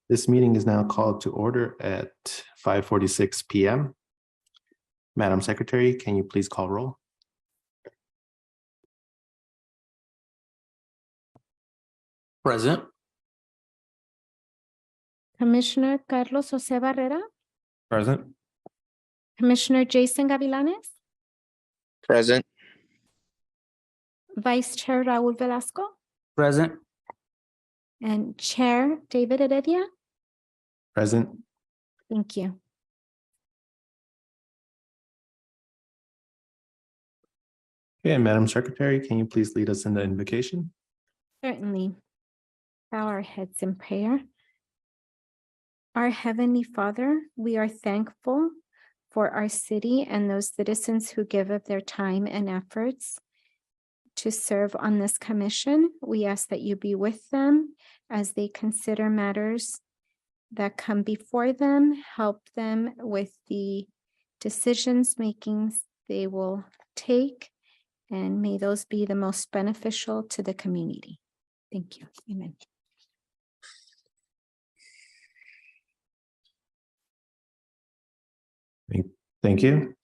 This meeting is now called to order at 5:46 p.m. Madam Secretary, can you please call roll? Present. Commissioner Carlos Jose Barrera, Present. Commissioner Jason Gavilanes, Present. Vice Chair Raul Velasco, Present. and Chair David Heredia. Present. Thank you. Okay, and Madam Secretary, can you please lead us in the invocation? Certainly. Bow our heads in prayer. Our Heavenly Father, we are thankful for our city and those citizens who give of their time and efforts to serve on this commission. We ask that you be with them as they consider matters that come before them, help them with the decisions makings they will take, and may those be the most beneficial to the community. Thank you. Amen. Thank you.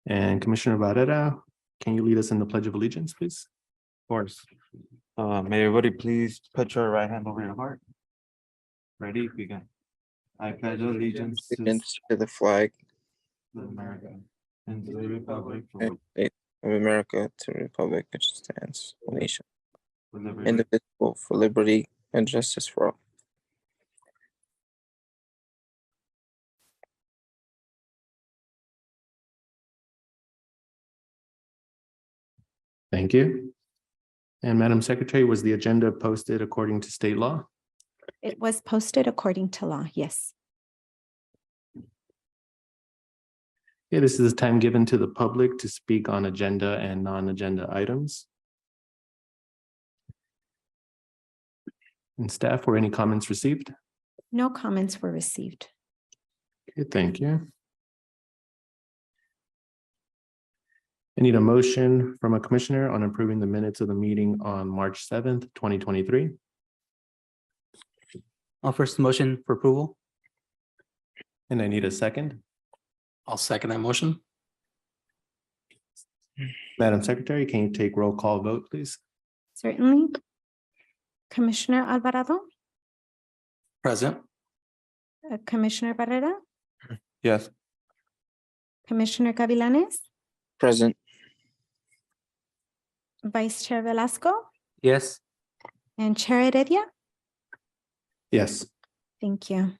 And Commissioner Barrera, can you lead us in the Pledge of Allegiance, please? Of course. May everybody please put your right hand over your heart. Ready? Begin. I pledge allegiance to To the flag America and to the republic for of America, to the republic which stands, one nation, liberty. indivisible, for liberty and justice for all. Thank you. And Madam Secretary, was the agenda posted according to state law? It was posted according to law, yes. Okay, this is time given to the public to speak on agenda and non-agenda items. And staff, were any comments received? No comments were received. Okay, thank you. I need a motion from a commissioner on approving the minutes of the meeting on March 7th, 2023. I'll first motion for approval. And I need a second. I'll second that motion. Madam Secretary, can you take roll call vote, please? Certainly. Commissioner Alvarado, Present. Commissioner Barrera, Yes. Commissioner Gavilanes, Present. Vice Chair Velasco, Yes. and Chair Heredia. Yes. Thank you.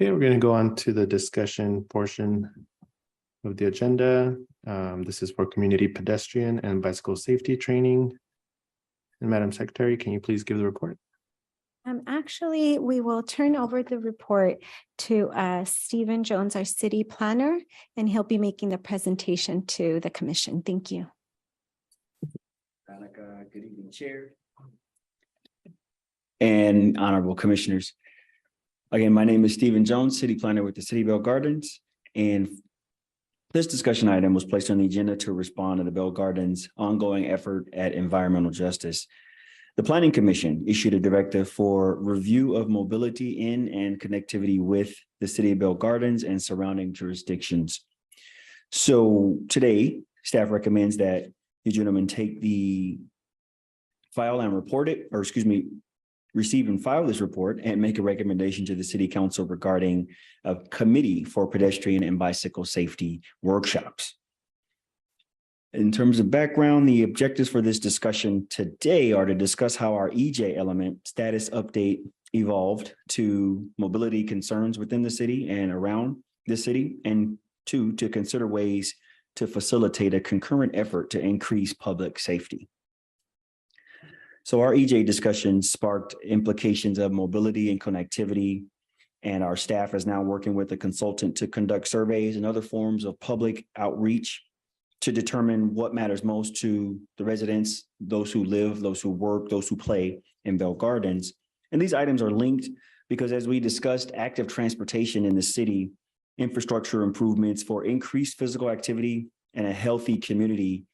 Okay, we're going to go on to the discussion portion of the agenda. This is for community pedestrian and bicycle safety training. And Madam Secretary, can you please give the report? Actually, we will turn over the report to Stephen Jones, our city planner, and he'll be making the presentation to the commission. Thank you. Good evening, Chair and honorable commissioners. Again, my name is Stephen Jones, city planner with the City of Bell Gardens, and this discussion item was placed on the agenda to respond to the Bell Gardens' ongoing effort at environmental justice. The Planning Commission issued a directive for review of mobility in and connectivity with the City of Bell Gardens and surrounding jurisdictions. So today, staff recommends that you gentlemen take the file and report it, or excuse me, receive and file this report and make a recommendation to the City Council regarding a committee for pedestrian and bicycle safety workshops. In terms of background, the objectives for this discussion today are to discuss how our EJ element status update evolved to mobility concerns within the city and around the city, and two, to consider ways to facilitate a concurrent effort to increase public safety. So our EJ discussion sparked implications of mobility and connectivity, and our staff is now working with a consultant to conduct surveys and other forms of public outreach to determine what matters most to the residents, those who live, those who work, those who play in Bell Gardens. And these items are linked because, as we discussed, active transportation in the city, infrastructure improvements for increased physical activity and a healthy community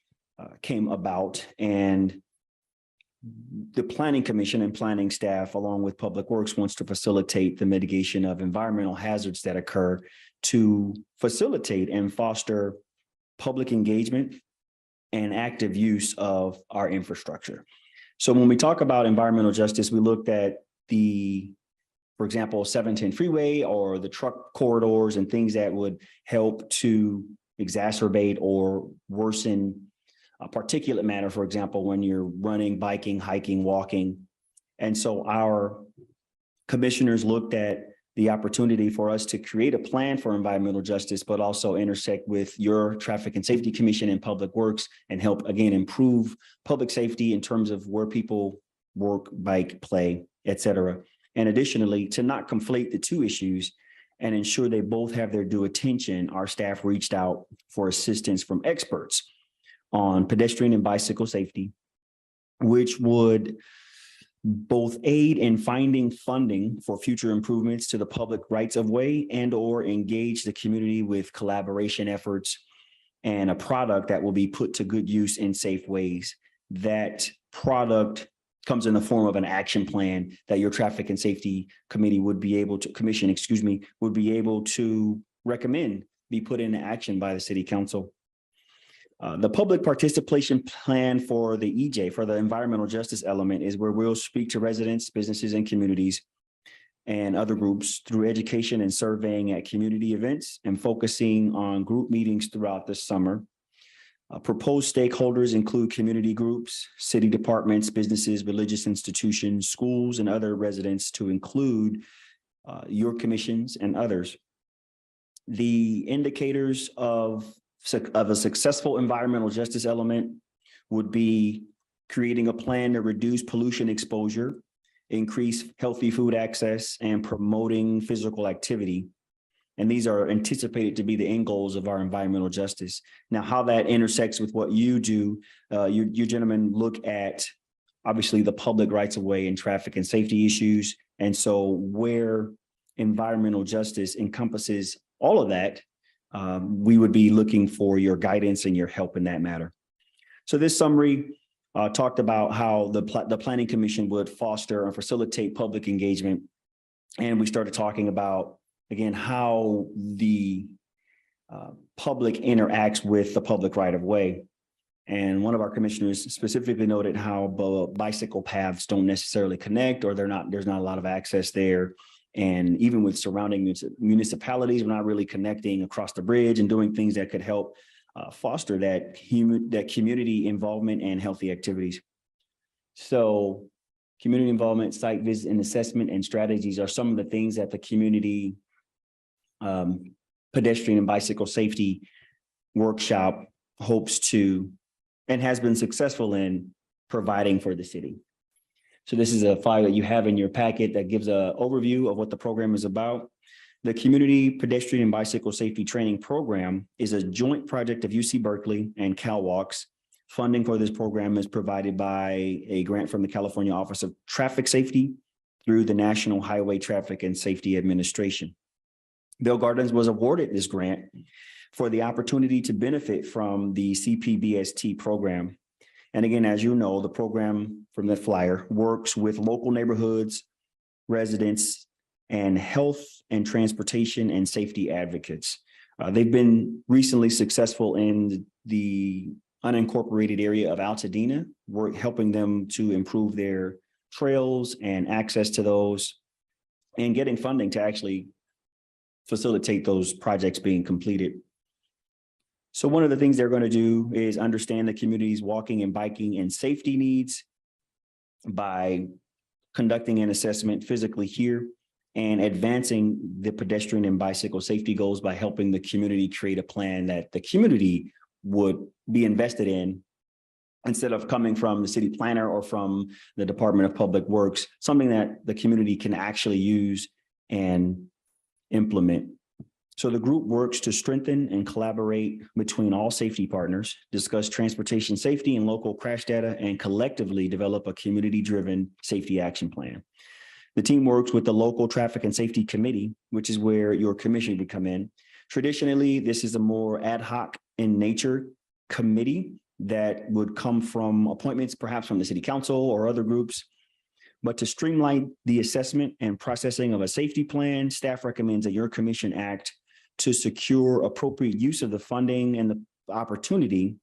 came about, and the Planning Commission and planning staff, along with Public Works, wants to facilitate the mitigation of environmental hazards that occur to facilitate and foster public engagement and active use of our infrastructure. So when we talk about environmental justice, we looked at for example, 710 freeway or the truck corridors and things that would help to exacerbate or worsen particulate matter, for example, when you're running, biking, hiking, walking. And so our commissioners looked at the opportunity for us to create a plan for environmental justice, but also intersect with your Traffic and Safety Commission and Public Works and help, again, improve public safety in terms of where people work, bike, play, et cetera. And additionally, to not conflate the two issues and ensure they both have their due attention, our staff reached out for assistance from experts on pedestrian and bicycle safety, which would both aid in finding funding for future improvements to the public rights of way and or engage the community with collaboration efforts and a product that will be put to good use in safe ways. That product comes in the form of an action plan that your Traffic and Safety Committee would be able to, Commission, excuse me, would be able to recommend be put into action by the City Council. The public participation plan for the EJ, for the environmental justice element, is where we'll speak to residents, businesses, and communities and other groups through education and surveying at community events and focusing on group meetings throughout the summer. Proposed stakeholders include community groups, city departments, businesses, religious institutions, schools, and other residents, to include your commissions and others. The indicators of a successful environmental justice element would be creating a plan to reduce pollution exposure, increase healthy food access, and promoting physical activity. And these are anticipated to be the end goals of our environmental justice. Now, how that intersects with what you do, you gentlemen look at, obviously, the public rights of way and traffic and safety issues. And so where environmental justice encompasses all of that, we would be looking for your guidance and your help in that matter. So this summary talked about how the Planning Commission would foster and facilitate public engagement. And we started talking about, again, how the public interacts with the public right of way. And one of our commissioners specifically noted how bicycle paths don't necessarily connect, or there's not a lot of access there. And even with surrounding municipalities, we're not really connecting across the bridge and doing things that could help foster that community involvement and healthy activities. So community involvement, site visit and assessment and strategies are some of the things that the community pedestrian and bicycle safety workshop hopes to and has been successful in providing for the city. So this is a file that you have in your packet that gives an overview of what the program is about. The Community Pedestrian and Bicycle Safety Training Program is a joint project of UC Berkeley and CalWalks. Funding for this program is provided by a grant from the California Office of Traffic Safety through the National Highway Traffic and Safety Administration. Bell Gardens was awarded this grant for the opportunity to benefit from the CPBST program. And again, as you know, the program from that flyer works with local neighborhoods, residents, and health and transportation and safety advocates. They've been recently successful in the unincorporated area of Altadena, helping them to improve their trails and access to those, and getting funding to actually facilitate those projects being completed. So one of the things they're going to do is understand the community's walking and biking and safety needs by conducting an assessment physically here and advancing the pedestrian and bicycle safety goals by helping the community create a plan that the community would be invested in, instead of coming from the city planner or from the Department of Public Works, something that the community can actually use and implement. So the group works to strengthen and collaborate between all safety partners, discuss transportation safety and local crash data, and collectively develop a community-driven safety action plan. The team works with the local Traffic and Safety Committee, which is where your commission would come in. Traditionally, this is a more ad hoc in nature committee that would come from appointments, perhaps from the city council or other groups. But to streamline the assessment and processing of a safety plan, staff recommends that your commission act to secure appropriate use of the funding and the opportunity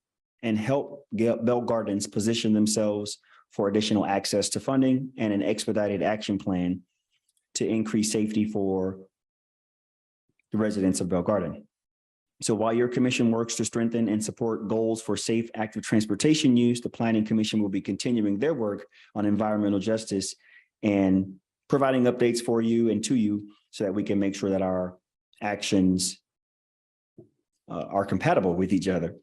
and help Bell Gardens position themselves for additional access to funding and an expedited action plan to increase safety for the residents of Bell Garden. So while your commission works to strengthen and support goals for safe, active transportation use, the Planning Commission will be continuing their work on environmental justice and providing updates for you and to you so that we can make sure that our actions are compatible with each other.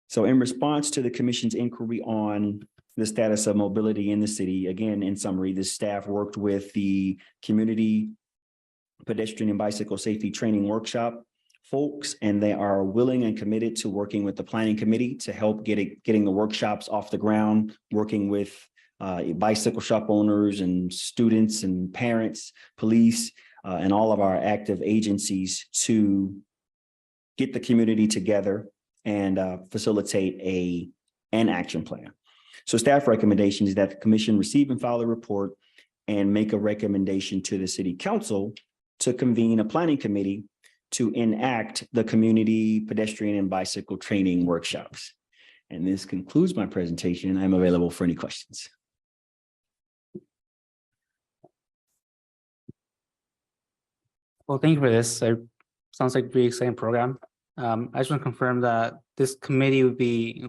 So in response to the commission's inquiry on the status of mobility in the city, again, in summary, the staff worked with the community pedestrian and bicycle safety training workshop folks, and they are willing and committed to working with the planning committee to help getting the workshops off the ground, working with bicycle shop owners and students and parents, police, and all of our active agencies to get the community together and facilitate an action plan. So staff recommendation is that the commission receive and file a report and make a recommendation to the city council to convene a planning committee to enact the community pedestrian and bicycle training workshops. And this concludes my presentation. I'm available for any questions. Well, thank you for this. It sounds like a pretty exciting program. I just want to confirm that this committee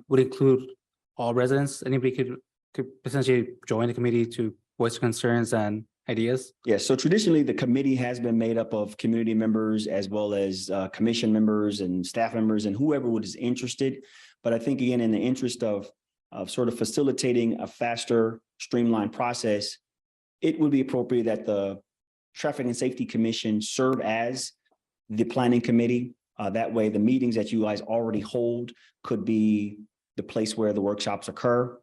would include all residents. Anybody could potentially join the committee to voice concerns and ideas. Yes, so traditionally, the committee has been made up of community members as well as commission members and staff members and whoever is interested. But I think, again, in the interest of sort of facilitating a faster, streamlined process, it would be appropriate that the Traffic and Safety Commission serve as the planning committee. That way, the meetings that you guys already hold could be the place where the workshops occur.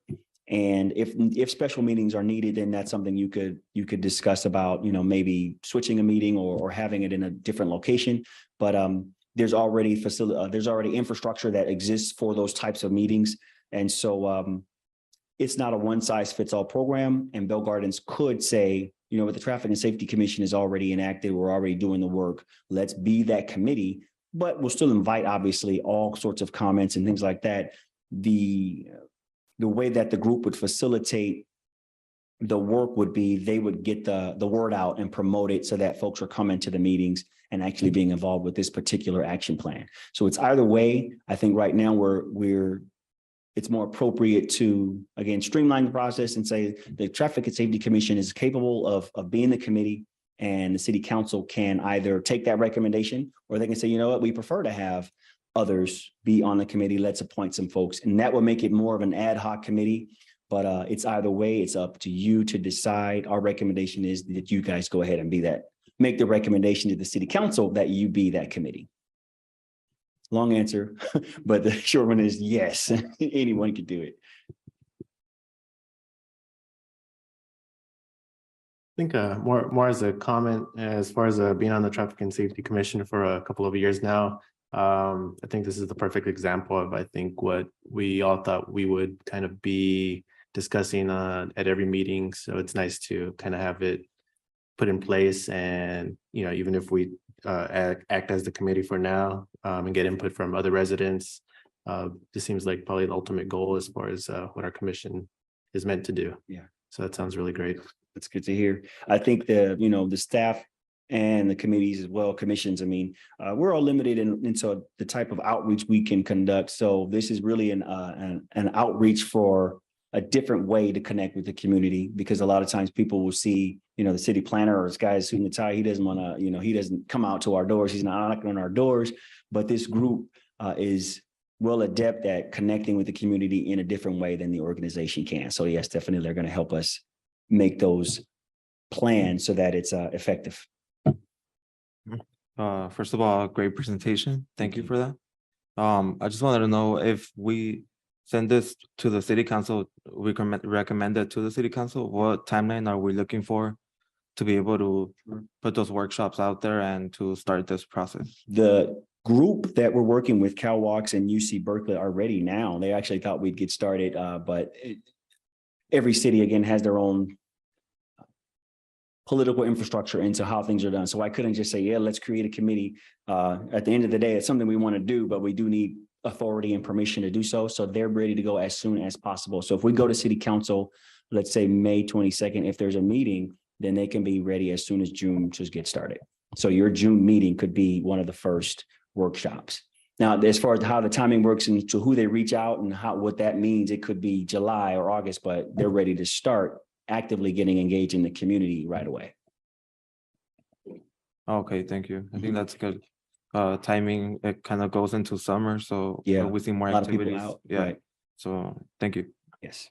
And if special meetings are needed, then that's something you could discuss about, maybe switching a meeting or having it in a different location. But there's already infrastructure that exists for those types of meetings. And so it's not a one size fits all program. And Bell Gardens could say, what the Traffic and Safety Commission is already enacted, we're already doing the work. Let's be that committee, but we'll still invite, obviously, all sorts of comments and things like that. The way that the group would facilitate the work would be they would get the word out and promote it so that folks are coming to the meetings and actually being involved with this particular action plan. So it's either way. I think right now it's more appropriate to, again, streamline the process and say the Traffic and Safety Commission is capable of being the committee, and the city council can either take that recommendation or they can say, we prefer to have others be on the committee. Let's appoint some folks, and that would make it more of an ad hoc committee. But it's either way. It's up to you to decide. Our recommendation is that you guys go ahead and make the recommendation to the city council that you be that committee. Long answer, but the short one is yes, anyone could do it. I think more as a comment, as far as being on the Traffic and Safety Commission for a couple of years now, I think this is the perfect example of, I think, what we all thought we would kind of be discussing at every meeting. So it's nice to kind of have it put in place, and even if we act as the committee for now and get input from other residents, this seems like probably the ultimate goal as far as what our commission is meant to do. Yeah. So that sounds really great. That's good to hear. I think the staff and the committees as well, commissions, we're all limited into the type of outreach we can conduct. So this is really an outreach for a different way to connect with the community, because a lot of times people will see, the city planner or this guy suit and tie, he doesn't want to, he doesn't come out to our doors. He's not knocking on our doors, but this group is well adept at connecting with the community in a different way than the organization can. So yes, definitely they're going to help us make those plans so that it's effective. First of all, great presentation. Thank you for that. I just wanted to know if we send this to the city council, we can recommend it to the city council. What timeline are we looking for to be able to put those workshops out there and to start this process? The group that we're working with, CalWalks and UC Berkeley, are ready now. They actually thought we'd get started, but every city again has their own political infrastructure into how things are done. So I couldn't just say, yeah, let's create a committee. At the end of the day, it's something we want to do, but we do need authority and permission to do so. So they're ready to go as soon as possible. So if we go to city council, let's say May 22nd, if there's a meeting, then they can be ready as soon as June to get started. So your June meeting could be one of the first workshops. Now, as far as how the timing works and to who they reach out and what that means, it could be July or August, but they're ready to start actively getting engaged in the community right away. Okay, thank you. I think that's good. Timing, it kind of goes into summer, so Yeah, we see more a lot of people activities. out, Yeah, right. so thank you. Yes.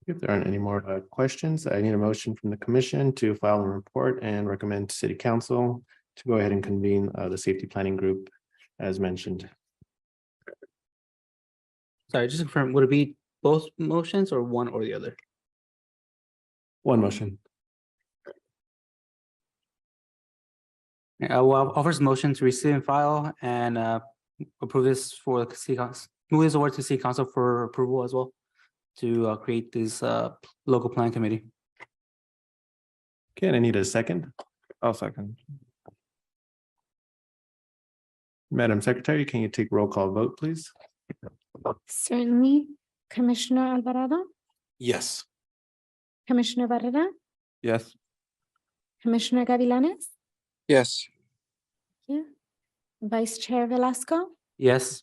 If there aren't any more questions, I need a motion from the commission to file a report and recommend to city council to go ahead and convene the safety planning group as mentioned. Sorry, just to confirm, would it be both motions or one or the other? One motion. Well, I'll first motion to receive and file and approve this for the city council, move this over to city council for approval as well to create this local plan committee. Okay, and I need a second. I'll second. Madam Secretary, can you take roll call vote, please? Certainly. Commissioner Alvarado, Yes. Commissioner Barrera, Yes, Commissioner Gavilanes, Yes. Vice Chair Velasco, Yes,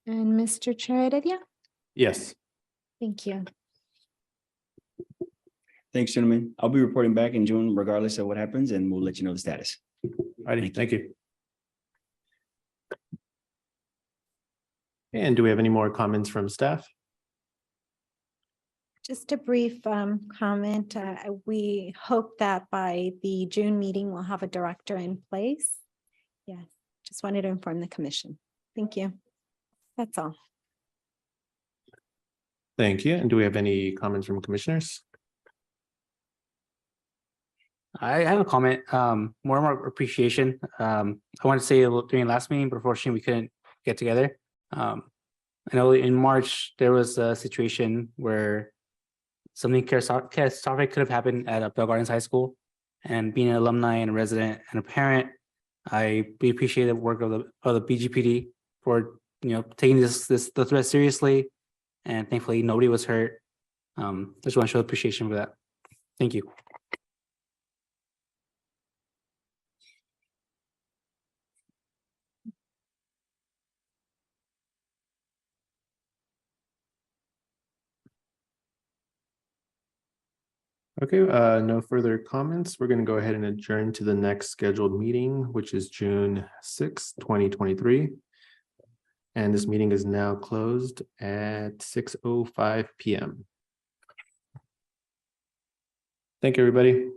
and Mr. Chair Heredia. Yes. Thank you. Thanks, gentlemen. I'll be reporting back in June regardless of what happens, and we'll let you know the status. Alrighty, thank you. And do we have any more comments from staff? Just a brief comment. We hope that by the June meeting, we'll have a director in place. Yes, just wanted to inform the commission. Thank you. That's all. Thank you. And do we have any comments from commissioners? I have a comment, more and more appreciation. I want to say during last meeting, but unfortunately we couldn't get together. I know in March, there was a situation where something catastrophic could have happened at Bell Gardens High School. And being an alumni and a resident and a parent, I appreciate the work of the BGPD for, taking the threat seriously. And thankfully, nobody was hurt. Just want to show appreciation for that. Thank you. Okay, no further comments. We're going to go ahead and adjourn to the next scheduled meeting, which is June 6th, 2023. And this meeting is now closed at 6:05 p.m. Thank you, everybody.